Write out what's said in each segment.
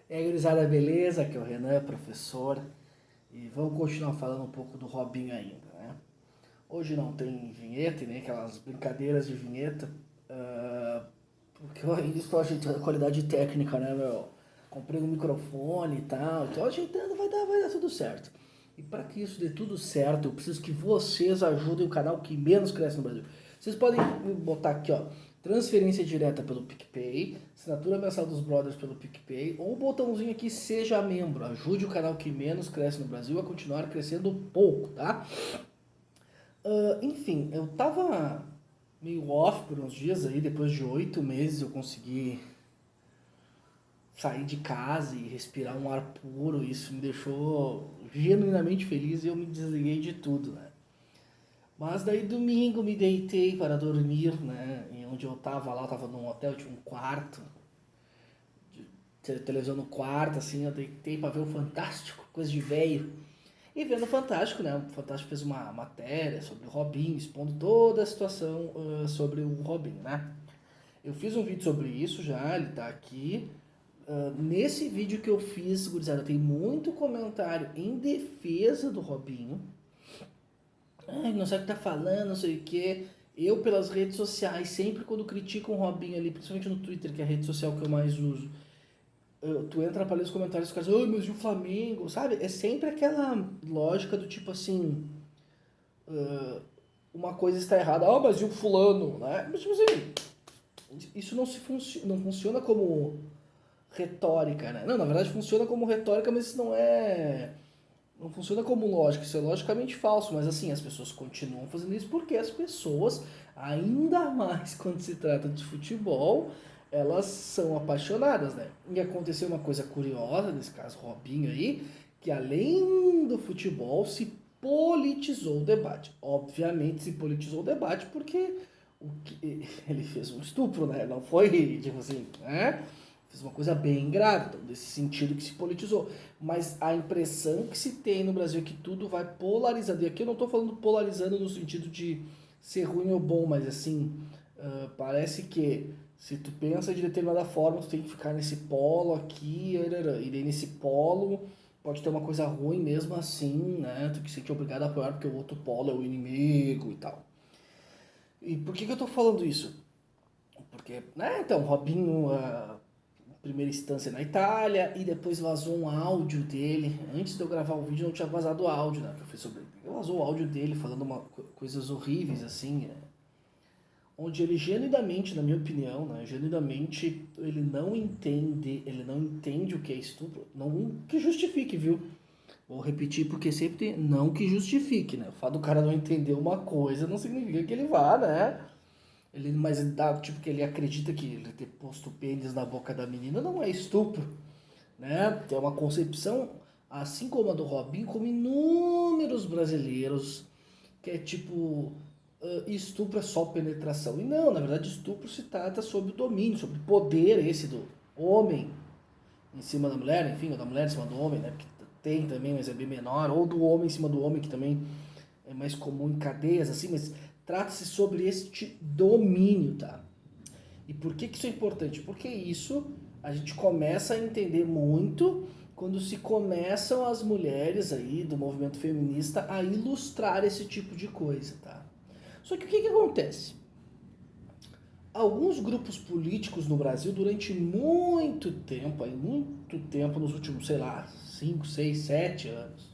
E aí, gurizada, beleza? Aqui é o Renan, professor. E vamos continuar falando um pouco do Robinho ainda, né? Hoje não tem vinheta e nem aquelas brincadeiras de vinheta, porque eu ainda estou ajeitando a qualidade técnica, né, meu? Comprei um microfone e tal, estou ajeitando, vai dar tudo certo. E para que isso dê tudo certo, eu preciso que vocês ajudem o canal que menos cresce no Brasil. Vocês podem botar aqui, ó, transferência direta pelo PicPay, assinatura mensal dos brothers pelo PicPay, ou o botãozinho aqui, seja membro. Ajude o canal que menos cresce no Brasil a continuar crescendo pouco, tá? Enfim, eu tava meio off por uns dias aí, depois de 8 meses eu consegui sair de casa e respirar um ar puro. Isso me deixou genuinamente feliz e eu me desliguei de tudo, né? Mas daí domingo me deitei para dormir, né? E onde eu tava lá, eu tava num hotel, tinha um quarto, televisão no quarto, assim, eu deitei para ver o Fantástico, coisa de velho. E vendo o Fantástico, né? O Fantástico fez uma matéria sobre o Robinho, expondo toda a situação sobre o Robinho, né? Eu fiz um vídeo sobre isso já, ele tá aqui. Nesse vídeo que eu fiz, gurizada, tem muito comentário em defesa do Robinho. Ai, não sabe o que tá falando, não sei o que. Eu, pelas redes sociais, sempre quando critico um Robinho ali, principalmente no Twitter, que é a rede social que eu mais uso, tu entra pra ler os comentários e os caras, ai, mas e o Flamengo, sabe? É sempre aquela lógica do tipo assim, uma coisa está errada, ah, mas e o fulano, né? Mas tipo assim, isso não funciona como retórica, né? Não, na verdade funciona como retórica, mas isso não funciona como lógica, isso é logicamente falso, mas assim, as pessoas continuam fazendo isso porque as pessoas, ainda mais quando se trata de futebol, elas são apaixonadas, né? E aconteceu uma coisa curiosa nesse caso Robinho aí, que além do futebol se politizou o debate. Obviamente se politizou o debate porque ele fez um estupro, né? Não foi, tipo assim, né? Fez uma coisa bem grave, então, nesse sentido que se politizou. Mas a impressão que se tem no Brasil é que tudo vai polarizando. E aqui eu não estou falando polarizando no sentido de ser ruim ou bom, mas assim, parece que se tu pensa de determinada forma, tu tem que ficar nesse polo aqui, e daí nesse polo pode ter uma coisa ruim mesmo assim, né? Tu que se sente obrigado a apoiar porque o outro polo é o inimigo e tal. E por que eu estou falando isso? Porque, né, então, Robinho, primeira instância na Itália, e depois vazou um áudio dele. Antes de eu gravar o vídeo, não tinha vazado o áudio, né? Professor vazou o áudio dele falando coisas horríveis, assim, onde ele genuinamente, na minha opinião, né, genuinamente, ele não entende o que é estupro, não que justifique, viu? Vou repetir porque sempre tem, não que justifique, né? O fato do cara não entender uma coisa não significa que ele vá, né? Mas dá, tipo, que ele acredita que ele ter posto o pênis na boca da menina não é estupro, né? É uma concepção, assim como a do Robinho, como inúmeros brasileiros, que é tipo, estupro é só penetração. E não, na verdade, estupro se trata sobre o domínio, sobre o poder esse do homem em cima da mulher, enfim, ou da mulher em cima do homem, né? Porque tem também, mas é bem menor, ou do homem em cima do homem, que também é mais comum em cadeias, assim, mas trata-se sobre este domínio, tá? E por que isso é importante? Porque isso a gente começa a entender muito quando se começam as mulheres aí do movimento feminista a ilustrar esse tipo de coisa, tá? Só que o que acontece? Alguns grupos políticos no Brasil durante muito tempo, nos últimos, sei lá, 5, 6, 7 anos,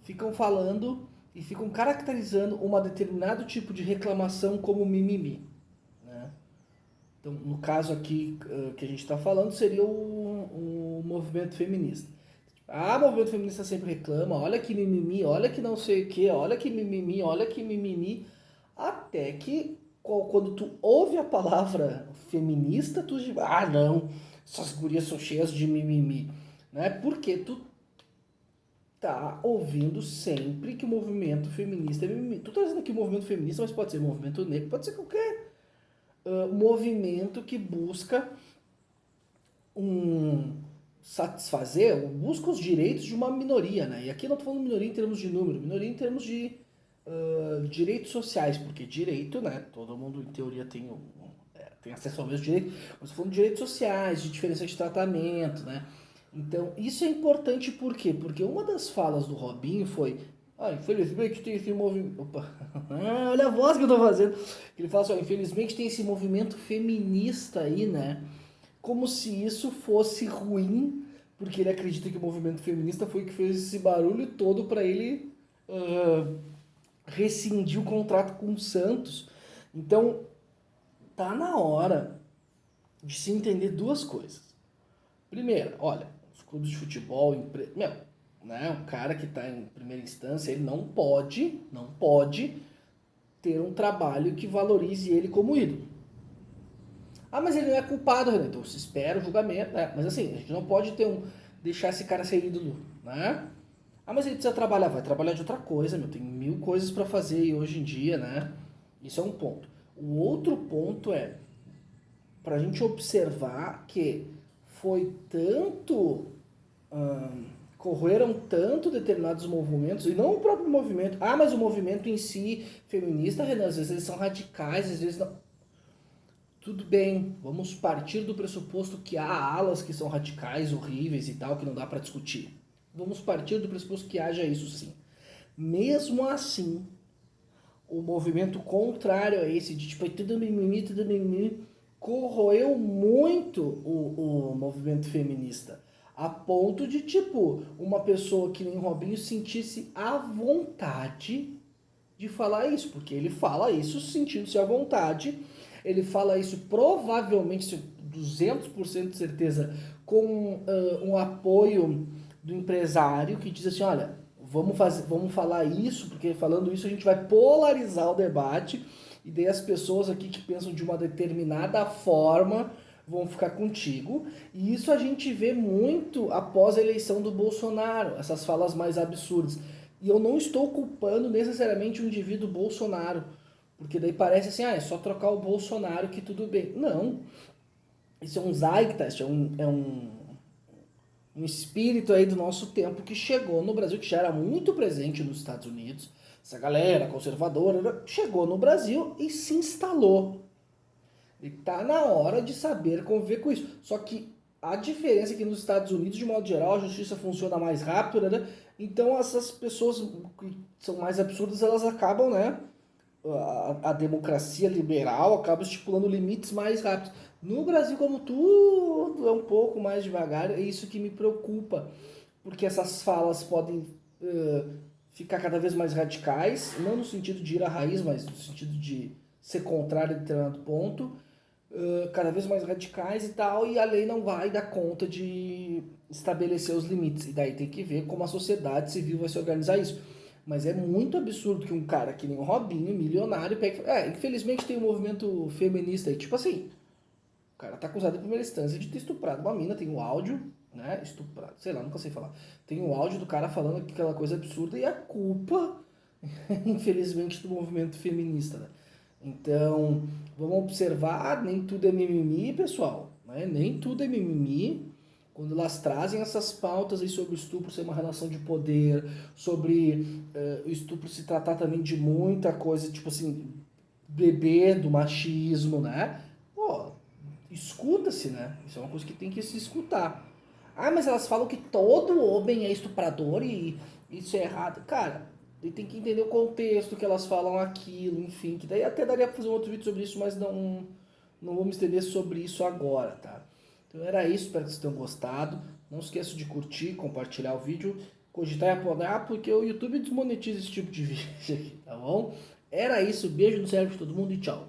ficam falando e ficam caracterizando um determinado tipo de reclamação como mimimi, né? Então, no caso aqui que a gente está falando, seria o movimento feminista. Ah, o movimento feminista sempre reclama, olha que mimimi, olha que não sei o que, olha que mimimi, olha que mimimi. Até que, quando tu ouve a palavra feminista, tu diz, ah, não, essas gurias são cheias de mimimi. Né? Porque tu tá ouvindo sempre que o movimento feminista é mimimi. Tu tá dizendo aqui o movimento feminista, mas pode ser movimento negro, pode ser qualquer movimento que busca um busca os direitos de uma minoria, né? E aqui eu não estou falando minoria em termos de número, minoria em termos de direitos sociais, porque direito, né? Todo mundo em teoria tem tem acesso ao mesmo direito, mas falando de direitos sociais, de diferença de tratamento, né? Então, isso é importante por quê? Porque uma das falas do Robinho foi, infelizmente tem esse movimento... Opa, olha a voz que eu tô fazendo. Ele fala assim, infelizmente tem esse movimento feminista aí, né? Como se isso fosse ruim, porque ele acredita que o movimento feminista foi o que fez esse barulho todo para ele rescindir o contrato com o Santos. Então, tá na hora de se entender duas coisas. Primeiro, olha, os clubes de futebol, né, um cara que está em primeira instância, ele não pode ter um trabalho que valorize ele como ídolo. Ah, mas ele não é culpado, Renan, então se espera o julgamento, né? Mas assim, a gente não pode deixar esse cara ser ídolo, né? Ah, mas ele precisa trabalhar, vai trabalhar de outra coisa, tem 1000 coisas para fazer hoje em dia, né? Isso é um ponto. O outro ponto é para a gente observar que foi tanto, correram tanto determinados movimentos, e não o próprio movimento, mas o movimento em si, feminista, Renan, às vezes eles são radicais, às vezes não. Tudo bem, vamos partir do pressuposto que há alas que são radicais, horríveis e tal, que não dá para discutir. Vamos partir do pressuposto que haja isso sim. Mesmo assim, o movimento contrário a esse, de tipo, tudo mimimi, corroeu muito o movimento feminista. A ponto de, tipo, uma pessoa que nem Robinho sentisse a vontade de falar isso, porque ele fala isso sentindo-se à vontade. Ele fala isso provavelmente, 200% de certeza, com um apoio do empresário que diz assim, olha, vamos falar isso, porque falando isso a gente vai polarizar o debate e daí as pessoas aqui que pensam de uma determinada forma vão ficar contigo. E isso a gente vê muito após a eleição do Bolsonaro, essas falas mais absurdas. E eu não estou culpando necessariamente o indivíduo Bolsonaro, porque daí parece assim, é só trocar o Bolsonaro que tudo bem. Não. Isso é um zeitgeist, é um espírito aí do nosso tempo que chegou no Brasil, que já era muito presente nos Estados Unidos. Essa galera conservadora chegou no Brasil e se instalou. E tá na hora de saber conviver com isso. Só que a diferença é que nos Estados Unidos, de modo geral, a justiça funciona mais rápido, né? Então essas pessoas que são mais absurdas, elas acabam, né? A democracia liberal acaba estipulando limites mais rápidos. No Brasil, como tudo é um pouco mais devagar, é isso que me preocupa, porque essas falas podem ficar cada vez mais radicais, não no sentido de ir à raiz, mas no sentido de ser contrário a determinado ponto, cada vez mais radicais e tal, e a lei não vai dar conta de estabelecer os limites. E daí tem que ver como a sociedade civil vai se organizar isso. Mas é muito absurdo que um cara que nem o Robinho, milionário, pegue... infelizmente tem um movimento feminista aí, tipo assim, o cara tá acusado em primeira instância de ter estuprado uma mina, tem um áudio, né, estuprado, sei lá, nunca sei falar. Tem um áudio do cara falando aquela coisa absurda e a culpa, infelizmente, do movimento feminista, né? Então, vamos observar, nem tudo é mimimi, pessoal, né? Nem tudo é mimimi. Quando elas trazem essas pautas aí sobre o estupro ser uma relação de poder, sobre o estupro se tratar também de muita coisa, tipo assim, bebê do machismo, né? Pô, escuta-se, né? Isso é uma coisa que tem que se escutar. Mas elas falam que todo homem é estuprador e isso é errado. Cara, ele tem que entender o contexto que elas falam aquilo, enfim, que daí até daria pra fazer um outro vídeo sobre isso, mas não vou me estender sobre isso agora, tá? Então era isso, espero que vocês tenham gostado. Não esqueça de curtir, compartilhar o vídeo, cogitar e apoiar, porque o YouTube desmonetiza esse tipo de vídeo aqui, tá bom? Era isso, beijo no cérebro de todo mundo e tchau.